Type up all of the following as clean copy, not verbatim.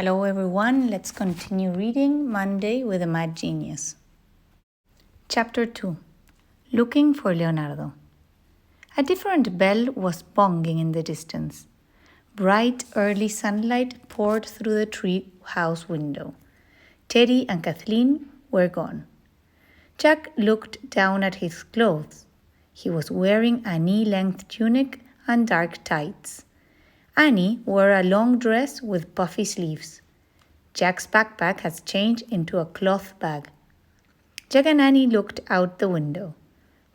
Hello everyone, let's continue reading Monday with a Mad Genius. Chapter 2. Looking for Leonardo. A different bell was bonging in the distance. Bright early sunlight poured through the tree house window. Teddy and Kathleen were gone. Jack looked down at his clothes. He was wearing a knee-length tunic and dark tights. Annie wore a long dress with puffy sleeves. Jack's backpack has changed into a cloth bag. Jack and Annie looked out the window.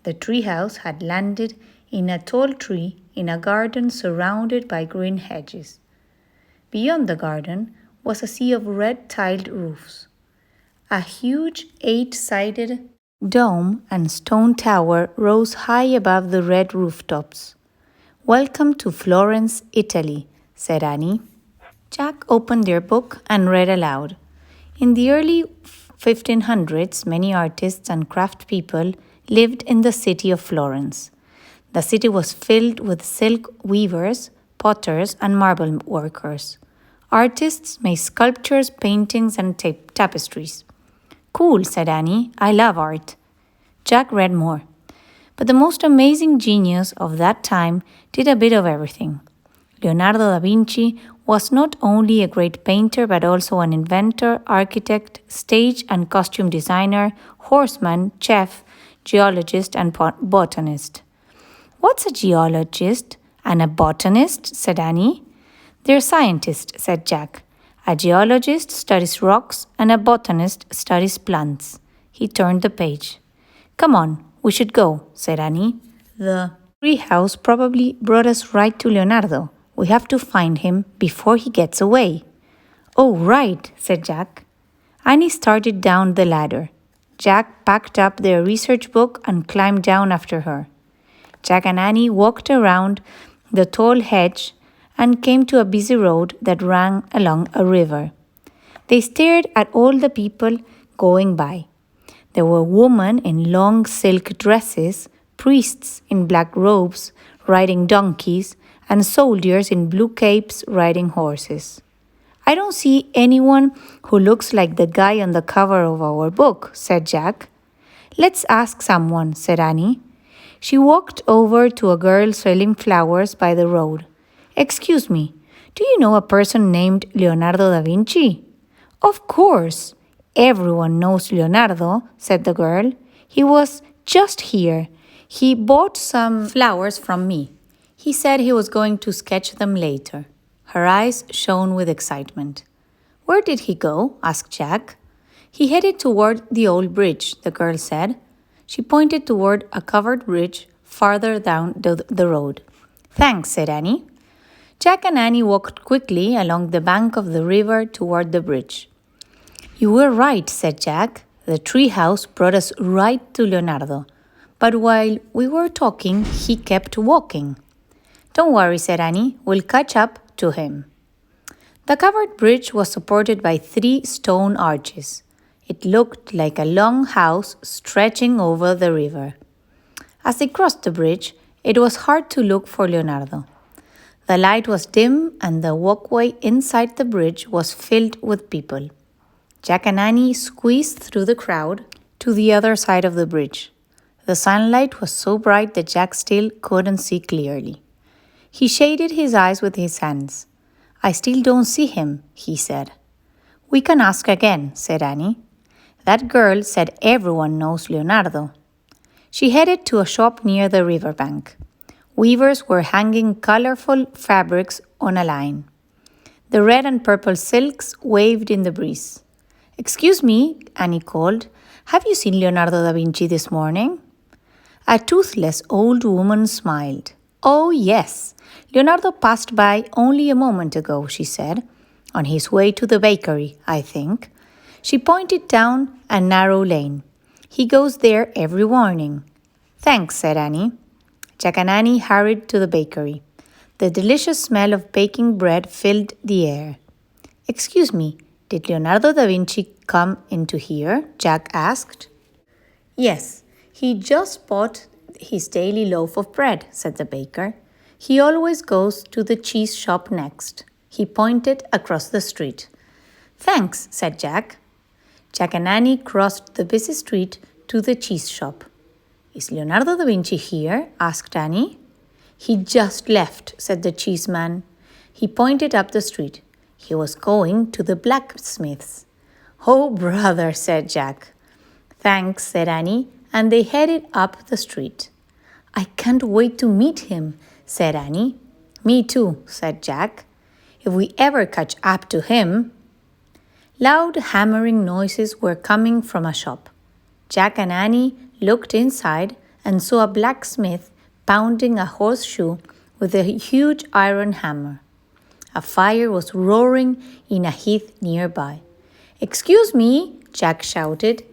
The treehouse had landed in a tall tree in a garden surrounded by green hedges. Beyond the garden was a sea of red tiled roofs. A huge 8-sided dome and stone tower rose high above the red rooftops. "Welcome to Florence, Italy," said Annie. Jack opened their book and read aloud. In the early 1500s, many artists and craft people lived in the city of Florence. The city was filled with silk weavers, potters, and marble workers. Artists made sculptures, paintings, and tapestries. "Cool," said Annie. "I love art." Jack read more. But the most amazing genius of that time did a bit of everything. Leonardo da Vinci was not only a great painter but also an inventor, architect, stage and costume designer, horseman, chef, geologist, and botanist. "What's a geologist and a botanist?" said Annie. "They're scientists," said Jack. "A geologist studies rocks and a botanist studies plants." He turned the page. "Come on, we should go," said Annie. "The treehouse probably brought us right to Leonardo. We have to find him before he gets away." "Oh, right," said Jack. Annie started down the ladder. Jack packed up their research book and climbed down after her. Jack and Annie walked around the tall hedge and came to a busy road that ran along a river. They stared at all the people going by. There were women in long silk dresses, priests in black robes riding donkeys, and soldiers in blue capes riding horses. "I don't see anyone who looks like the guy on the cover of our book," said Jack. "Let's ask someone," said Annie. She walked over to a girl selling flowers by the road. "Excuse me, do you know a person named Leonardo da Vinci?" "Of course. Everyone knows Leonardo," said the girl. "He was just here. He bought some flowers from me. He said he was going to sketch them later." Her eyes shone with excitement. "Where did he go?" asked Jack. "He headed toward the old bridge," the girl said. She pointed toward a covered bridge farther down the road. "Thanks," said Annie. Jack and Annie walked quickly along the bank of the river toward the bridge. "You were right," said Jack. "The treehouse brought us right to Leonardo. But while we were talking, he kept walking." "Don't worry," said Annie. "We'll catch up to him." The covered bridge was supported by 3 stone arches. It looked like a long house stretching over the river. As they crossed the bridge, it was hard to look for Leonardo. The light was dim and the walkway inside the bridge was filled with people. Jack and Annie squeezed through the crowd to the other side of the bridge. The sunlight was so bright that Jack still couldn't see clearly. He shaded his eyes with his hands. "I still don't see him," he said. "We can ask again," said Annie. "That girl said everyone knows Leonardo." She headed to a shop near the riverbank. Weavers were hanging colorful fabrics on a line. The red and purple silks waved in the breeze. "Excuse me," Annie called. "Have you seen Leonardo da Vinci this morning?" A toothless old woman smiled. "Oh, yes. Leonardo passed by only a moment ago," she said. "On his way to the bakery, I think." She pointed down a narrow lane. "He goes there every morning." "Thanks," said Annie. Jack and Annie hurried to the bakery. The delicious smell of baking bread filled the air. "Excuse me, did Leonardo da Vinci come into here?" Jack asked. "Yes, he just bought his daily loaf of bread," said the baker. "He always goes to the cheese shop next." He pointed across the street. Thanks, said Jack. Jack and Annie crossed the busy street to the cheese shop. Is Leonardo da Vinci here? Asked Annie. He just left, said the cheeseman. He pointed up the street. He was going to the blacksmith's. Oh, brother, said Jack. Thanks, said Annie, and they headed up the street. I can't wait to meet him, said Annie. Me too, said Jack. If we ever catch up to him. Loud hammering noises were coming from a shop. Jack and Annie looked inside and saw a blacksmith pounding a horseshoe with a huge iron hammer. A fire was roaring in a heath nearby. Excuse me, Jack shouted.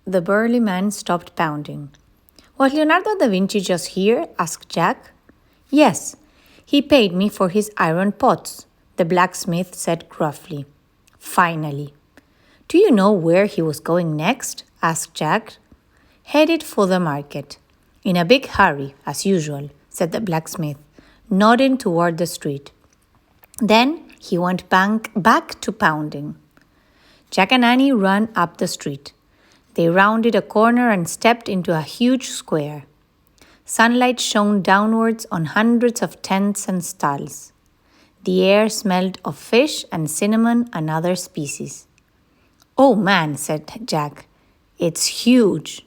The burly man stopped pounding. Was Leonardo da Vinci just here? Asked Jack. Yes, he paid me for his iron pots, the blacksmith said gruffly. Finally. Do you know where he was going next? Asked Jack. Headed for the market. In a big hurry, as usual, said the blacksmith, nodding toward the street. Then he went back to pounding. Jack and Annie ran up the street. They rounded a corner and stepped into a huge square. Sunlight shone downwards on hundreds of tents and stalls. The air smelled of fish and cinnamon and other species. Oh man, said Jack, it's huge.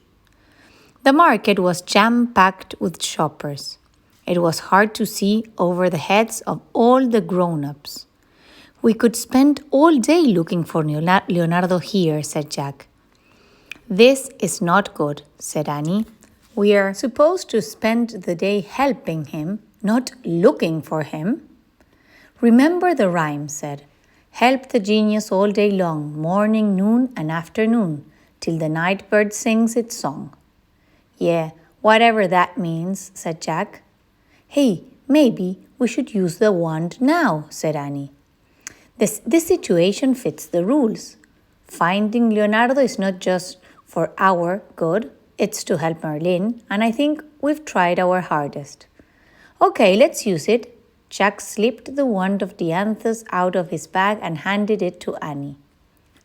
The market was jam-packed with shoppers. It was hard to see over the heads of all the grown-ups. We could spend all day looking for Leonardo here, said Jack. This is not good, said Annie. We are supposed to spend the day helping him, not looking for him. Remember the rhyme said, help the genius all day long, morning, noon, and afternoon, till the night bird sings its song. Yeah, whatever that means, said Jack. Hey, maybe we should use the wand now, said Annie. This situation fits the rules. Finding Leonardo is not just for our good, it's to help Merlin, and I think we've tried our hardest. Okay, let's use it. Jack slipped the wand of Dianthus out of his bag and handed it to Annie.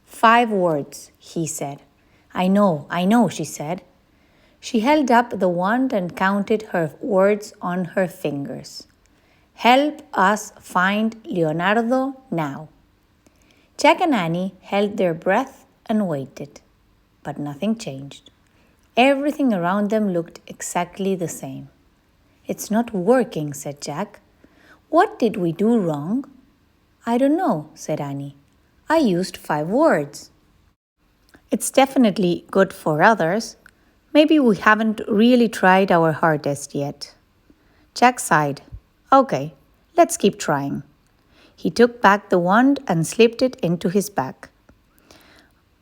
5 words, he said. I know, she said. She held up the wand and counted her words on her fingers. Help us find Leonardo now. Jack and Annie held their breath and waited, but nothing changed. Everything around them looked exactly the same. It's not working, said Jack. What did we do wrong? I don't know, said Annie. I used 5 words. It's definitely good for others. Maybe we haven't really tried our hardest yet. Jack sighed. Okay, let's keep trying. He took back the wand and slipped it into his bag.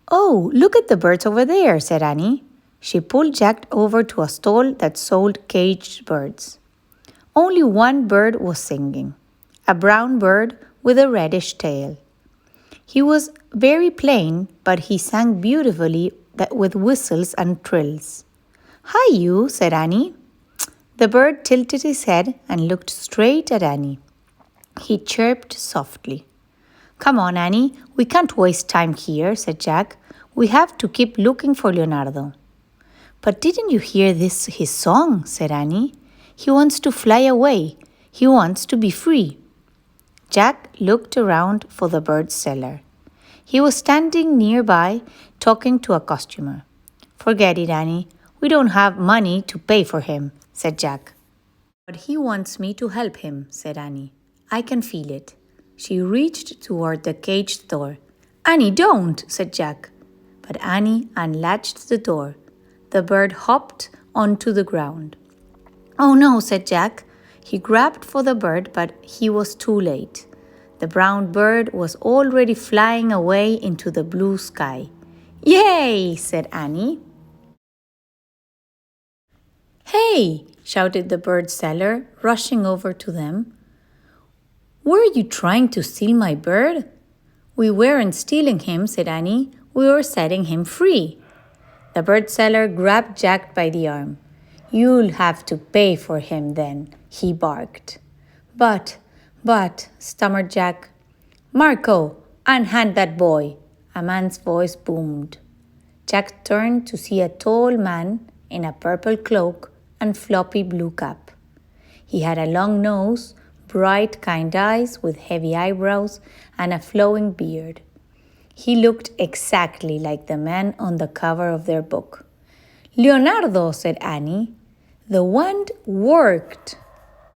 Oh, look at the birds over there, said Annie. She pulled Jack over to a stall that sold caged birds. Only one bird was singing, a brown bird with a reddish tail. He was very plain, but he sang beautifully with whistles and trills. Hi, you, said Annie. The bird tilted his head and looked straight at Annie. He chirped softly. Come on, Annie, we can't waste time here, said Jack. We have to keep looking for Leonardo. But didn't you hear his song, said Annie. He wants to fly away. He wants to be free. Jack looked around for the bird seller. He was standing nearby talking to a customer. Forget it, Annie. We don't have money to pay for him, said Jack. But he wants me to help him, said Annie. I can feel it. She reached toward the caged door. Annie, don't, said Jack. But Annie unlatched the door. The bird hopped onto the ground. Oh no, said Jack. He grabbed for the bird, but he was too late. The brown bird was already flying away into the blue sky. Yay, said Annie. Hey, shouted the bird seller, rushing over to them. Were you trying to steal my bird? We weren't stealing him, said Annie. We were setting him free. The bird seller grabbed Jack by the arm. You'll have to pay for him then, he barked. But, stammered Jack. Marco, Unhand that boy, a man's voice boomed. Jack turned to see a tall man in a purple cloak and floppy blue cap. He had a long nose, bright, kind eyes with heavy eyebrows, and a flowing beard. He looked exactly like the man on the cover of their book. Leonardo, said Annie. The wand worked.